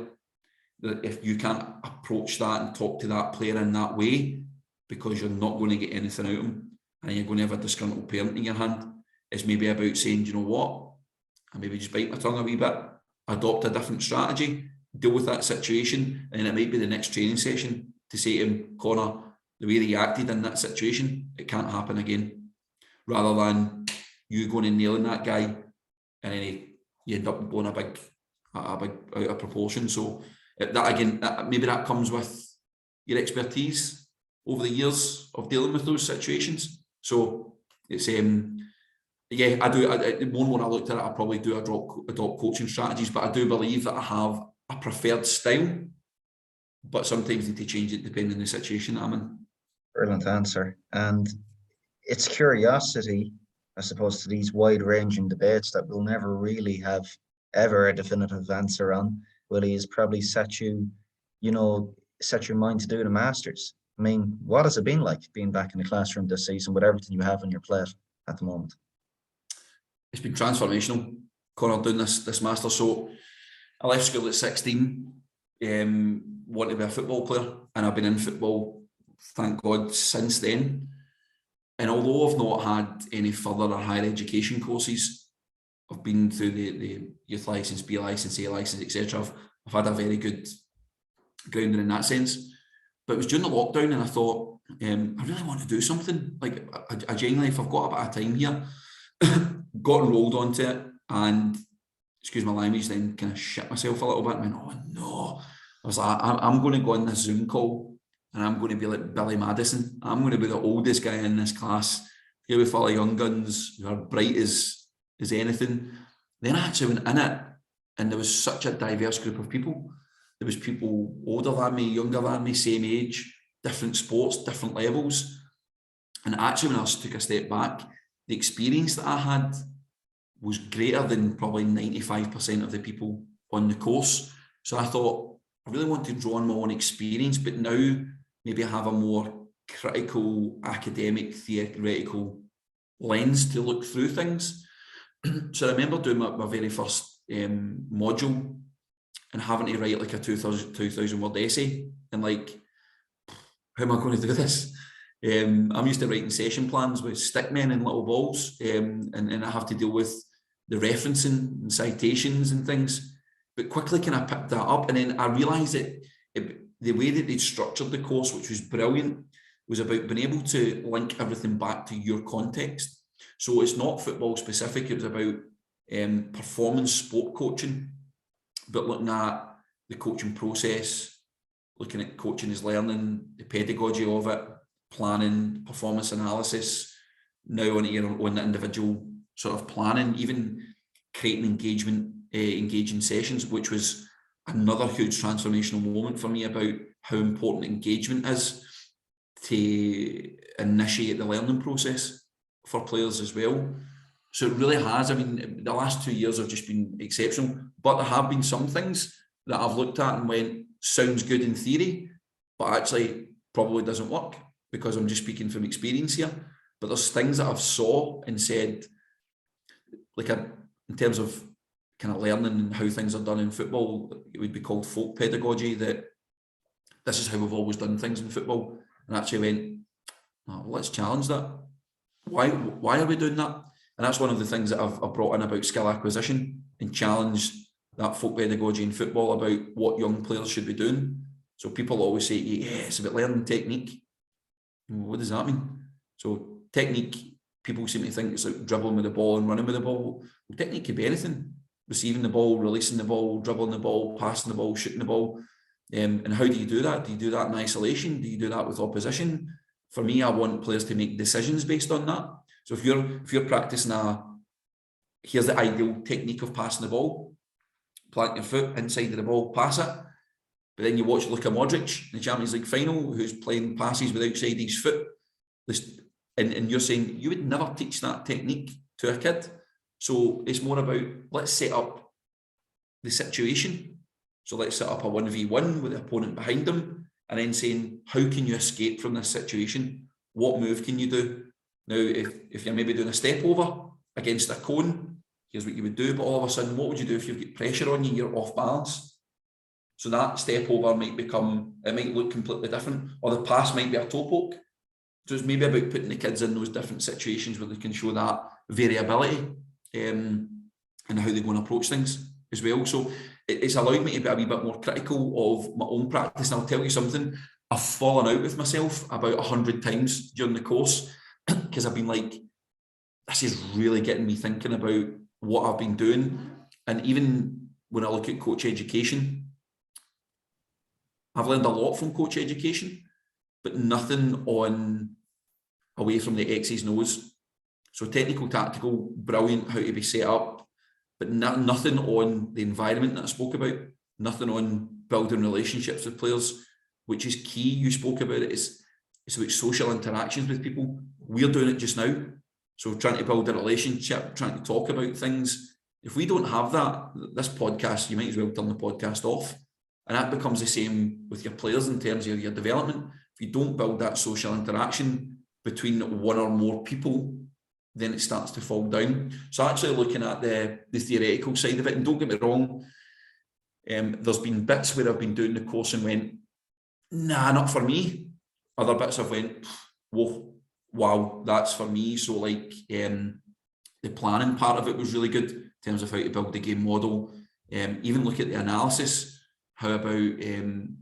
That if you can't approach that and talk to that player in that way, because you're not going to get anything out of them, and you're going to have a disgruntled parent in your hand, it's maybe about saying, do you know what? I maybe just bite my tongue a wee bit, adopt a different strategy, deal with that situation, and then it might be the next training session to say to him, Connor, the way that you acted in that situation, it can't happen again. Rather than you going and nailing that guy, and then you end up blowing a big out of proportion. So that again, maybe that comes with your expertise over the years of dealing with those situations. So it's yeah, I do. The more and more I looked at it, I probably do adopt coaching strategies, but I do believe that I have a preferred style, but sometimes need to change it depending on the situation I'm in. Brilliant answer. And it's curiosity, I suppose, to these wide-ranging debates that we'll never really have ever a definitive answer on. Willie, has probably set your mind to do the Masters. I mean, what has it been like being back in the classroom this season with everything you have on your plate at the moment? It's been transformational, Connor, doing this Masters. So I left school at 16, wanted to be a football player, and I've been in football, thank God, since then. And although I've not had any further or higher education courses, I've been through the youth licence, B licence, A licence, etc. I've had a very good grounding in that sense. But it was during the lockdown, and I thought, I really want to do something. Like, I genuinely, if I've got a bit of time here, got enrolled onto it, and excuse my language, then kind of shit myself a little bit. I went, oh no. I was like, I'm going to go on this Zoom call, and I'm going to be like Billy Madison. I'm going to be the oldest guy in this class, here with all the young guns who are bright as anything. Then I actually went in it, and there was such a diverse group of people. There was people older than me, younger than me, same age, different sports, different levels. And actually, when I took a step back, the experience that I had was greater than probably 95% of the people on the course. So I thought, I really want to draw on my own experience, but now maybe I have a more critical, academic, theoretical lens to look through things. So I remember doing my very first module and having to write like a 2,000 word essay, and like, how am I going to do this? I'm used to writing session plans with stickmen and little balls, and I have to deal with the referencing and citations and things. But quickly can I pick that up, and then I realised that the way that they'd structured the course, which was brilliant, was about being able to link everything back to your context. So it's not football specific, it was about performance sport coaching, but looking at the coaching process, looking at coaching as learning, the pedagogy of it, planning, performance analysis, now on your own individual sort of planning, even creating engaging sessions, which was another huge transformational moment for me about how important engagement is to initiate the learning process for players as well. So it really has, I mean, the last 2 years have just been exceptional, but there have been some things that I've looked at and went, sounds good in theory, but actually probably doesn't work, because I'm just speaking from experience here. But there's things that I've saw and said, like in terms of kind of learning and how things are done in football, it would be called folk pedagogy, that this is how we've always done things in football. And actually went, oh, let's challenge that. Why are we doing that? And that's one of the things that I've brought in about skill acquisition and challenged that folk pedagogy in football about what young players should be doing. So people always say, yeah, it's about learning technique. What does that mean? So technique, people seem to think it's like dribbling with the ball and running with the ball. Well, technique could be anything. Receiving the ball, releasing the ball, dribbling the ball, passing the ball, shooting the ball. And how do you do that? Do you do that in isolation? Do you do that with opposition? For me, I want players to make decisions based on that. So if you're practicing here's the ideal technique of passing the ball, plant your foot inside of the ball, pass it. But then you watch Luka Modric in the Champions League final, who's playing passes with outside his foot. And you're saying you would never teach that technique to a kid. So it's more about, let's set up the situation. So let's set up a 1v1 with the opponent behind them, and then saying, how can you escape from this situation? What move can you do? Now, if you're maybe doing a step over against a cone, here's what you would do. But all of a sudden, what would you do if you've got pressure on you and you're off balance? So that step over might look completely different, or the pass might be a toe poke. So it's maybe about putting the kids in those different situations where they can show that variability and how they go and approach things as well. So it's allowed me to be a wee bit more critical of my own practice. And I'll tell you something, I've fallen out with myself about 100 times during the course, because I've been like, this is really getting me thinking about what I've been doing. And even when I look at coach education, I've learned a lot from coach education, but nothing on away from the X's and O's. So technical, tactical, brilliant, how to be set up, but nothing on the environment that I spoke about, nothing on building relationships with players, which is key. You spoke about it. It's about social interactions with people. We're doing it just now. So trying to build a relationship, trying to talk about things. If we don't have that, this podcast, you might as well turn the podcast off. And that becomes the same with your players in terms of your development. If you don't build that social interaction between one or more people, then it starts to fall down. So actually looking at the theoretical side of it, and don't get me wrong, there's been bits where I've been doing the course and went, nah, not for me. Other bits I've went, whoa, wow, that's for me. So like the planning part of it was really good in terms of how to build the game model. Even look at the analysis, how about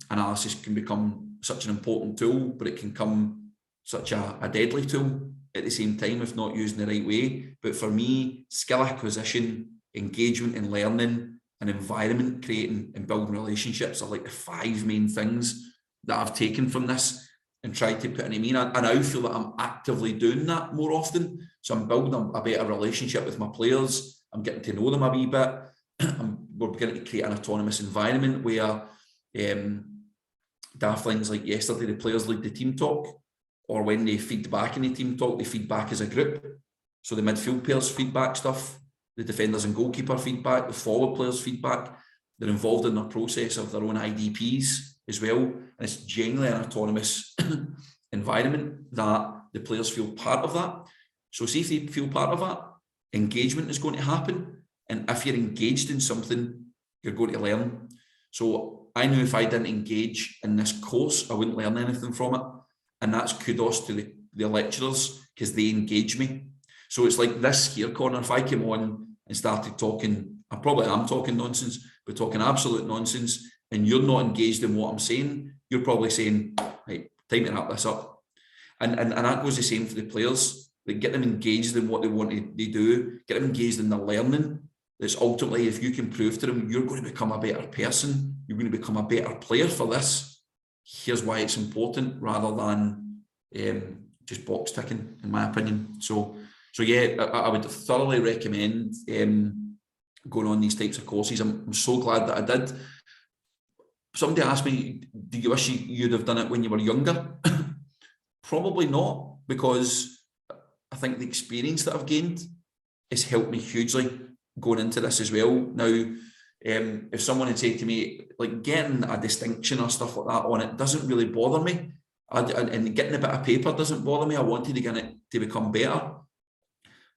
analysis can become such an important tool, but it can become such a deadly tool at the same time if not used in the right way. But for me, skill acquisition, engagement and learning, and environment creating and building relationships are like the 5 main things that I've taken from this and tried to put in. I mean, I now feel that I'm actively doing that more often. So I'm building a better relationship with my players. I'm getting to know them a wee bit. We're beginning to create an autonomous environment where daft things like yesterday, the players lead the team talk, or when they feed back in the team talk, they feed back as a group. So the midfield players feedback stuff, the defenders and goalkeeper feedback, the forward players feedback. They're involved in the process of their own IDPs as well. And it's genuinely an autonomous environment that the players feel part of that. So see if they feel part of that, engagement is going to happen. And if you're engaged in something, you're going to learn. So I knew if I didn't engage in this course, I wouldn't learn anything from it. And that's kudos to the lecturers, because they engage me. So it's like this here corner, if I came on and started talking, I probably am talking nonsense, but talking absolute nonsense, and you're not engaged in what I'm saying, you're probably saying, right, time to wrap this up. And that goes the same for the players. Like, get them engaged in what they want to do, get them engaged in the learning. That's ultimately, if you can prove to them, you're going to become a better person, you're going to become a better player for this, here's why it's important, rather than just box ticking, in my opinion. So yeah, I would thoroughly recommend going on these types of courses. I'm so glad that I did. Somebody asked me, do you wish you'd have done it when you were younger? Probably not, because I think the experience that I've gained has helped me hugely going into this as well. Now, if someone had said to me, like, getting a distinction or stuff like that on it doesn't really bother me, and getting a bit of paper doesn't bother me. I wanted to get it to become better.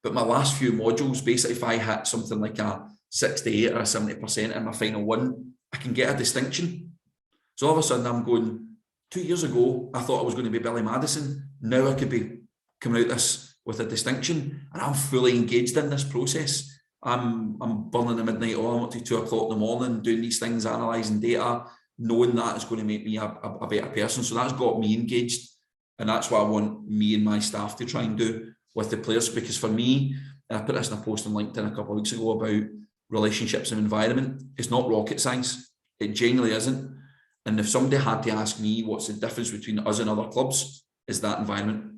But my last few modules, basically, if I hit something like a 68 or a 70% in my final one, I can get a distinction. So all of a sudden I'm going, 2 years ago, I thought I was going to be Billy Madison. Now I could be coming out this with a distinction, and I'm fully engaged in this process. I'm burning the midnight oil up to 2 o'clock in the morning, doing these things, analysing data, knowing that is going to make me a better person. So that's got me engaged. And that's what I want me and my staff to try and do with the players. Because for me, and I put this in a post on LinkedIn a couple of weeks ago about relationships and environment, it's not rocket science. It genuinely isn't. And if somebody had to ask me what's the difference between us and other clubs, is that environment.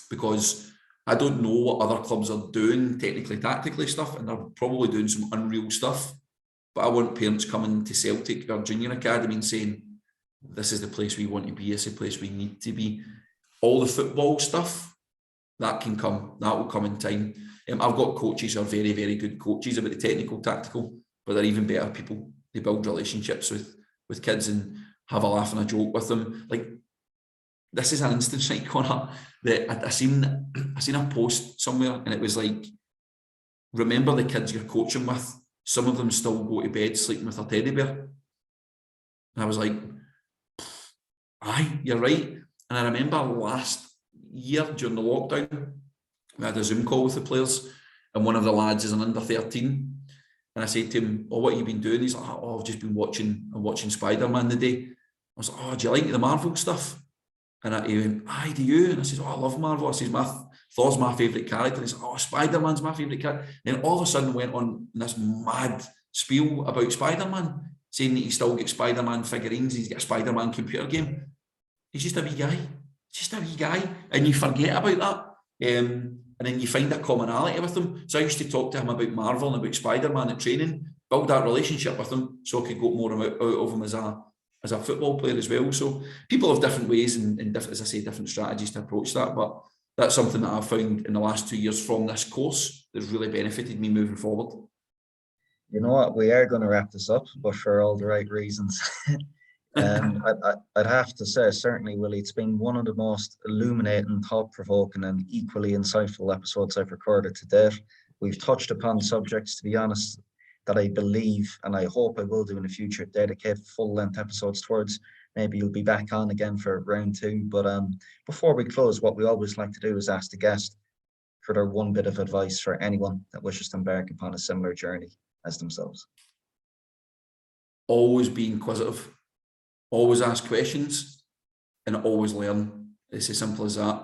Because I don't know what other clubs are doing, technically, tactically stuff, and they're probably doing some unreal stuff. But I want parents coming to Celtic or junior academy and saying, this is the place we want to be, this is the place we need to be. All the football stuff, that can come, that will come in time. I've got coaches who are very, very good coaches about the technical, tactical, but they're even better people. They build relationships with kids and have a laugh and a joke with them. Like, this is an instance, right, Connor, that I seen a post somewhere, and it was like, remember the kids you're coaching with, some of them still go to bed sleeping with their teddy bear. And I was like, aye, you're right. And I remember last year during the lockdown, we had a Zoom call with the players, and one of the lads is an under 13. And I said to him, oh, what have you been doing? He's like, oh, I've just been watching Spider-Man today. I was like, oh, do you like the Marvel stuff? And he went, aye, do you? And I said, oh, I love Marvel. I said, Thor's my favourite character. And he's like, oh, Spider-Man's my favourite character. And then all of a sudden went on this mad spiel about Spider-Man, saying that he still gets Spider-Man figurines, he's got a Spider-Man computer game. He's just a wee guy. Just a wee guy. And you forget about that. And then you find a commonality with him. So I used to talk to him about Marvel and about Spider-Man at training, build that relationship with him so I could get more out of him as a football player as well. So people have different ways and different, as I say, different strategies to approach that. But that's something that I've found in the last 2 years from this course that's really benefited me moving forward. You know what? We are going to wrap this up, but for all the right reasons. I'd have to say, certainly, Willie, it's been one of the most illuminating, thought-provoking and equally insightful episodes I've recorded to date. We've touched upon subjects, to be honest, that I believe, and I hope I will do in the future, dedicate full-length episodes towards. Maybe you'll be back on again for round 2. But before we close, what we always like to do is ask the guest for their one bit of advice for anyone that wishes to embark upon a similar journey as themselves. Always be inquisitive. Always ask questions and always learn. It's as simple as that.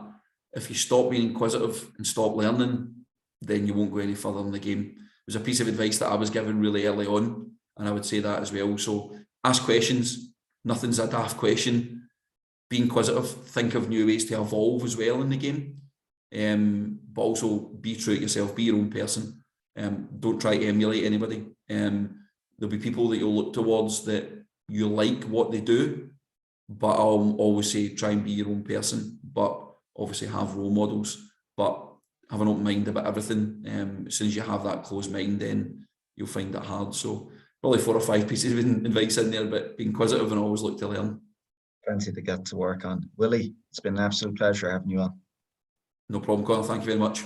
If you stop being inquisitive and stop learning, then you won't go any further in the game. It was a piece of advice that I was given really early on, and I would say that as well. So ask questions. Nothing's a daft question. Be inquisitive. Think of new ways to evolve as well in the game. But also be true to yourself. Be your own person. Don't try to emulate anybody. There'll be people that you'll look towards that you like what they do, but I'll always say try and be your own person, but obviously have role models, but have an open mind about everything. As soon as you have that closed mind, then you'll find it hard. So probably 4 or 5 pieces of advice in there, but be inquisitive and always look to learn. Plenty to get to work on. Willie, it's been an absolute pleasure having you on. No problem, Colin. Thank you very much.